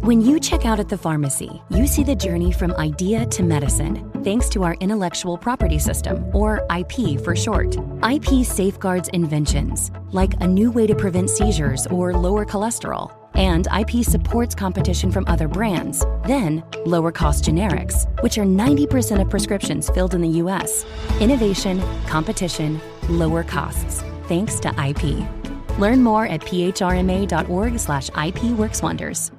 When you check out at the pharmacy, you see the journey from idea to medicine, thanks to our intellectual property system, or IP for short. IP safeguards inventions, like a new way to prevent seizures or lower cholesterol. And IP supports competition from other brands, then lower-cost generics, which are 90% of prescriptions filled in the U.S. Innovation, competition, lower costs, thanks to IP. Learn more at phrma.org/IP Works Wonders.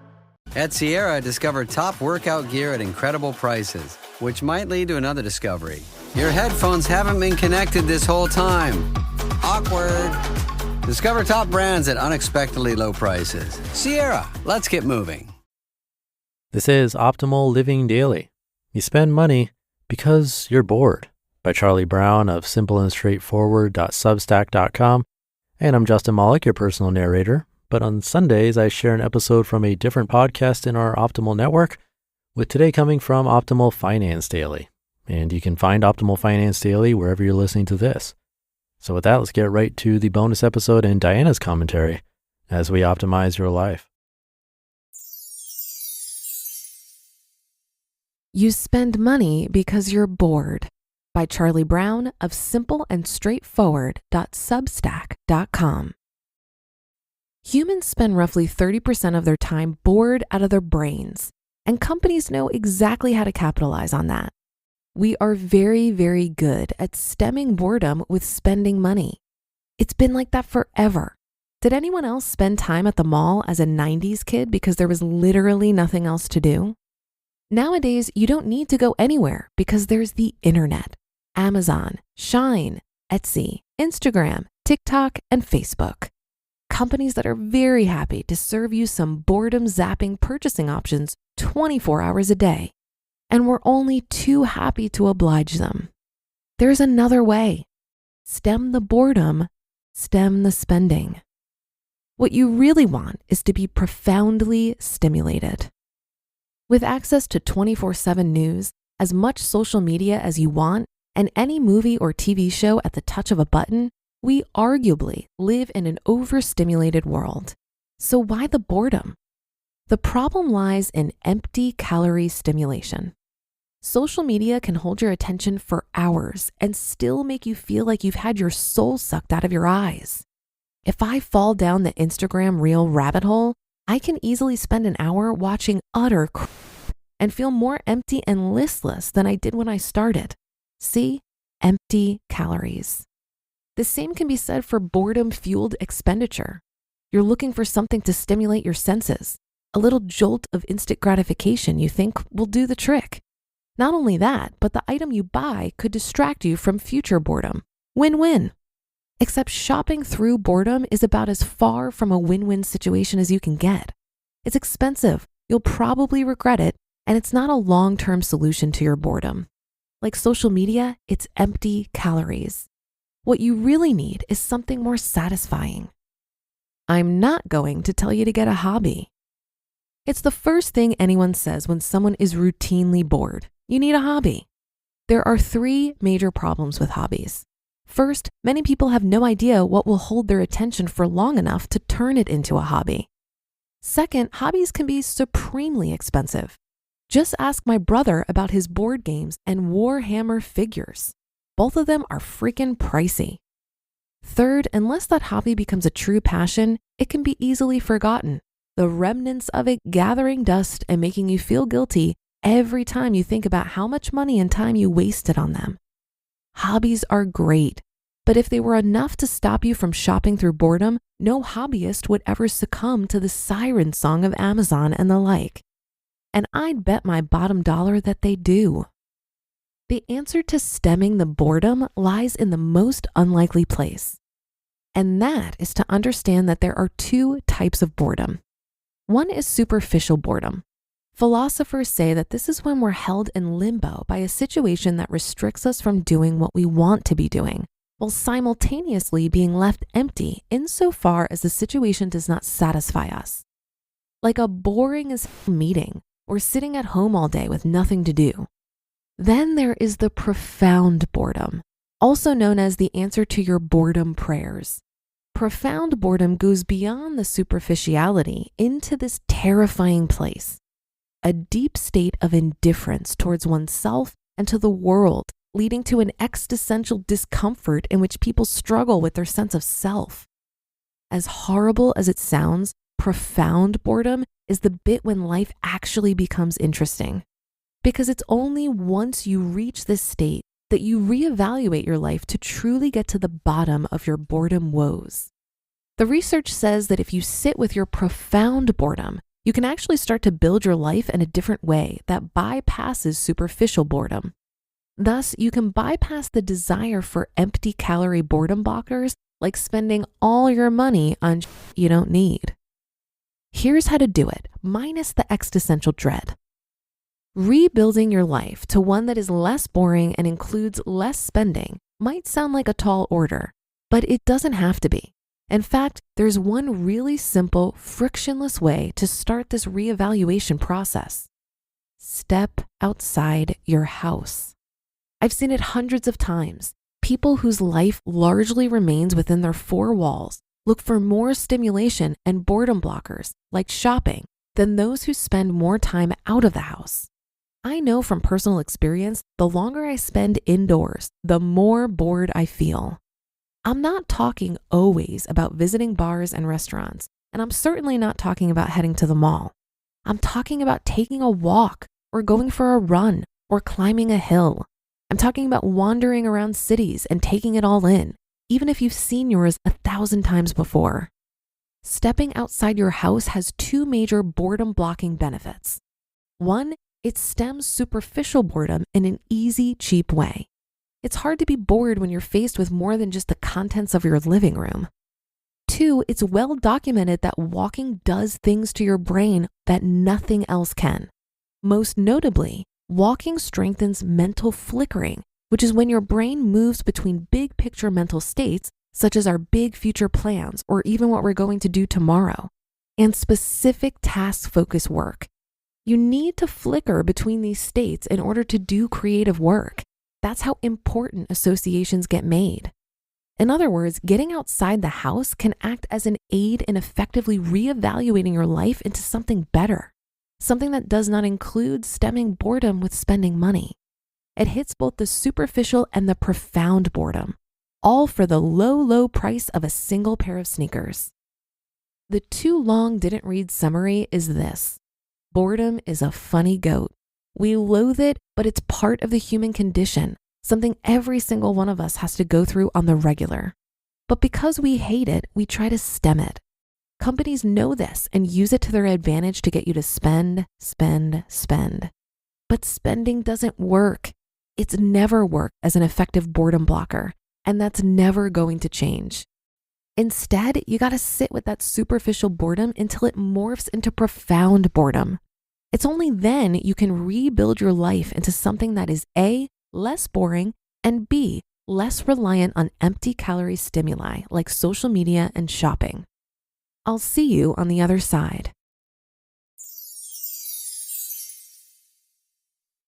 At Sierra, discover top workout gear at incredible prices, which might lead to another discovery. Your headphones haven't been connected this whole time. Awkward. Discover top brands at unexpectedly low prices. Sierra, let's get moving. This is Optimal Living Daily. You spend money because you're bored, by Charlie Brown of simpleandstraightforward.substack.com. And I'm Justin Malik, your personal narrator. But on Sundays, I share an episode from a different podcast in our Optimal network, with today coming from Optimal Finance Daily. And you can find Optimal Finance Daily wherever you're listening to this. So with that, let's get right to the bonus episode and Diana's commentary as we optimize your life. You spend money because you're bored, by Charlie Brown of simpleandstraightforward.substack.com. Humans spend roughly 30% of their time bored out of their brains, and companies know exactly how to capitalize on that. We are very, very good at stemming boredom with spending money. It's been like that forever. Did anyone else spend time at the mall as a 90s kid because there was literally nothing else to do? Nowadays, you don't need to go anywhere because there's the internet, Amazon, Shine, Etsy, Instagram, TikTok, and Facebook. Companies that are very happy to serve you some boredom zapping purchasing options 24 hours a day. And we're only too happy to oblige them. There's another way. Stem the boredom, stem the spending. What you really want is to be profoundly stimulated. With access to 24/7 news, as much social media as you want, and any movie or TV show at the touch of a button, we arguably live in an overstimulated world. So why the boredom? The problem lies in empty calorie stimulation. Social media can hold your attention for hours and still make you feel like you've had your soul sucked out of your eyes. If I fall down the Instagram reel rabbit hole, I can easily spend an hour watching utter crap and feel more empty and listless than I did when I started. See? Empty calories. The same can be said for boredom-fueled expenditure. You're looking for something to stimulate your senses. A little jolt of instant gratification you think will do the trick. Not only that, but the item you buy could distract you from future boredom. Win-win. Except shopping through boredom is about as far from a win-win situation as you can get. It's expensive, you'll probably regret it, and it's not a long-term solution to your boredom. Like social media, it's empty calories. What you really need is something more satisfying. I'm not going to tell you to get a hobby. It's the first thing anyone says when someone is routinely bored. You need a hobby. There are 3 major problems with hobbies. First, many people have no idea what will hold their attention for long enough to turn it into a hobby. Second, hobbies can be supremely expensive. Just ask my brother about his board games and Warhammer figures. Both of them are freaking pricey. Third, unless that hobby becomes a true passion, it can be easily forgotten. The remnants of it gathering dust and making you feel guilty every time you think about how much money and time you wasted on them. Hobbies are great, but if they were enough to stop you from shopping through boredom, no hobbyist would ever succumb to the siren song of Amazon and the like. And I'd bet my bottom dollar that they do. The answer to stemming the boredom lies in the most unlikely place. And that is to understand that there are 2 types of boredom. One is superficial boredom. Philosophers say that this is when we're held in limbo by a situation that restricts us from doing what we want to be doing, while simultaneously being left empty insofar as the situation does not satisfy us. Like a boring as meeting or sitting at home all day with nothing to do. Then there is the profound boredom, also known as the answer to your boredom prayers. Profound boredom goes beyond the superficiality into this terrifying place, a deep state of indifference towards oneself and to the world, leading to an existential discomfort in which people struggle with their sense of self. As horrible as it sounds, profound boredom is the bit when life actually becomes interesting. Because it's only once you reach this state that you reevaluate your life to truly get to the bottom of your boredom woes. The research says that if you sit with your profound boredom, you can actually start to build your life in a different way that bypasses superficial boredom. Thus, you can bypass the desire for empty calorie boredom blockers like spending all your money on you don't need. Here's how to do it, minus the existential dread. Rebuilding your life to one that is less boring and includes less spending might sound like a tall order, but it doesn't have to be. In fact, there's one really simple, frictionless way to start this reevaluation process. Step outside your house. I've seen it hundreds of times. People whose life largely remains within their four walls look for more stimulation and boredom blockers, like shopping, than those who spend more time out of the house. I know from personal experience, the longer I spend indoors, the more bored I feel. I'm not talking always about visiting bars and restaurants, and I'm certainly not talking about heading to the mall. I'm talking about taking a walk or going for a run or climbing a hill. I'm talking about wandering around cities and taking it all in, even if you've seen yours 1,000 times before. Stepping outside your house has two major boredom blocking benefits. One, it stems superficial boredom in an easy, cheap way. It's hard to be bored when you're faced with more than just the contents of your living room. Two, it's well documented that walking does things to your brain that nothing else can. Most notably, walking strengthens mental flickering, which is when your brain moves between big picture mental states, such as our big future plans or even what we're going to do tomorrow, and specific task-focused work. You need to flicker between these states in order to do creative work. That's how important associations get made. In other words, getting outside the house can act as an aid in effectively reevaluating your life into something better, something that does not include stemming boredom with spending money. It hits both the superficial and the profound boredom, all for the low, low price of a single pair of sneakers. The too long didn't read summary is this: boredom is a funny goat. We loathe it, but it's part of the human condition, something every single one of us has to go through on the regular. But because we hate it, we try to stem it. Companies know this and use it to their advantage to get you to spend, spend, spend. But spending doesn't work. It's never worked as an effective boredom blocker, and that's never going to change. Instead, you gotta sit with that superficial boredom until it morphs into profound boredom. It's only then you can rebuild your life into something that is A, less boring, and B, less reliant on empty calorie stimuli like social media and shopping. I'll see you on the other side.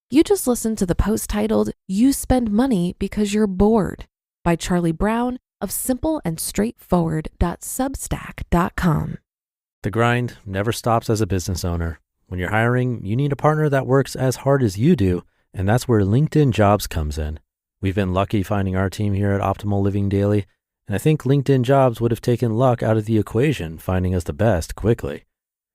You just listened to the post titled, "You Spend Money Because You're Bored" by Charlie Brown of simpleandstraightforward.substack.com. The grind never stops as a business owner. When you're hiring, you need a partner that works as hard as you do, and that's where LinkedIn Jobs comes in. We've been lucky finding our team here at Optimal Living Daily, and I think LinkedIn Jobs would have taken luck out of the equation, finding us the best quickly.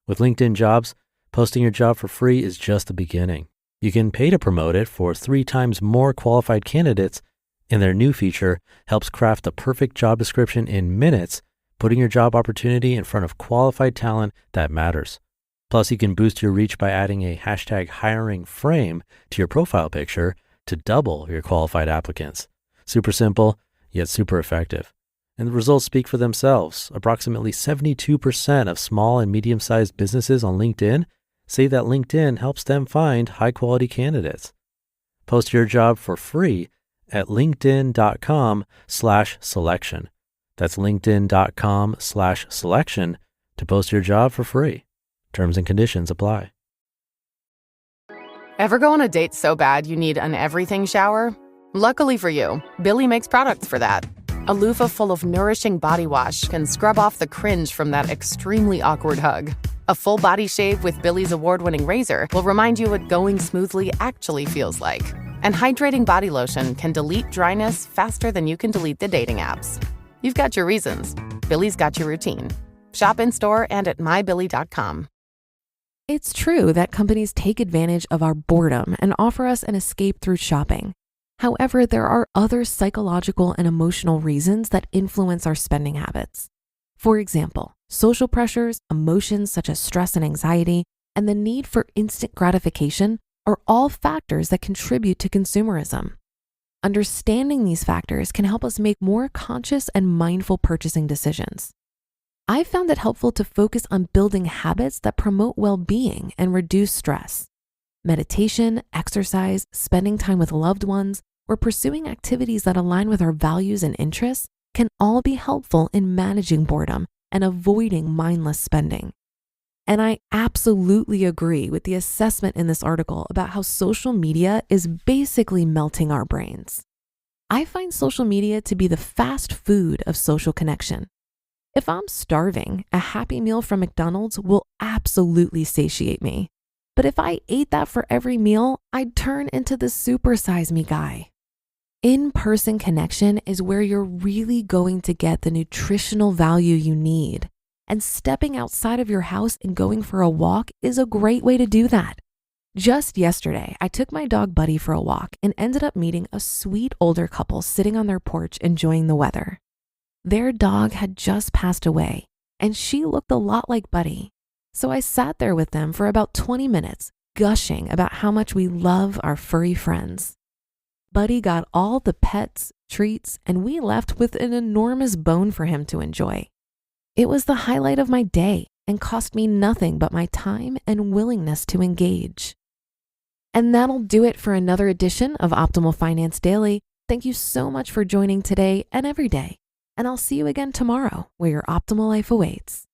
With LinkedIn Jobs, posting your job for free is just the beginning. You can pay to promote it for 3 times more qualified candidates, and their new feature helps craft the perfect job description in minutes, putting your job opportunity in front of qualified talent that matters. Plus, you can boost your reach by adding a #hiring frame to your profile picture to double your qualified applicants. Super simple, yet super effective. And the results speak for themselves. Approximately 72% of small and medium-sized businesses on LinkedIn say that LinkedIn helps them find high-quality candidates. Post your job for free at linkedin.com/selection. That's linkedin.com/selection to post your job for free. Terms and conditions apply. Ever go on a date so bad you need an everything shower? Luckily for you, Billy makes products for that. A loofah full of nourishing body wash can scrub off the cringe from that extremely awkward hug. A full body shave with Billy's award-winning razor will remind you what going smoothly actually feels like. And hydrating body lotion can delete dryness faster than you can delete the dating apps. You've got your reasons. Billy's got your routine. Shop in-store and at mybilly.com. It's true that companies take advantage of our boredom and offer us an escape through shopping. However, there are other psychological and emotional reasons that influence our spending habits. For example, social pressures, emotions such as stress and anxiety, and the need for instant gratification are all factors that contribute to consumerism. Understanding these factors can help us make more conscious and mindful purchasing decisions. I've found it helpful to focus on building habits that promote well-being and reduce stress. Meditation, exercise, spending time with loved ones, or pursuing activities that align with our values and interests can all be helpful in managing boredom and avoiding mindless spending. And I absolutely agree with the assessment in this article about how social media is basically melting our brains. I find social media to be the fast food of social connection. If I'm starving, a Happy Meal from McDonald's will absolutely satiate me. But if I ate that for every meal, I'd turn into the supersize me guy. In-person connection is where you're really going to get the nutritional value you need. And stepping outside of your house and going for a walk is a great way to do that. Just yesterday, I took my dog Buddy for a walk and ended up meeting a sweet older couple sitting on their porch enjoying the weather. Their dog had just passed away, and she looked a lot like Buddy. So I sat there with them for about 20 minutes, gushing about how much we love our furry friends. Buddy got all the pets, treats, and we left with an enormous bone for him to enjoy. It was the highlight of my day and cost me nothing but my time and willingness to engage. And that'll do it for another edition of Optimal Finance Daily. Thank you so much for joining today and every day. And I'll see you again tomorrow where your optimal life awaits.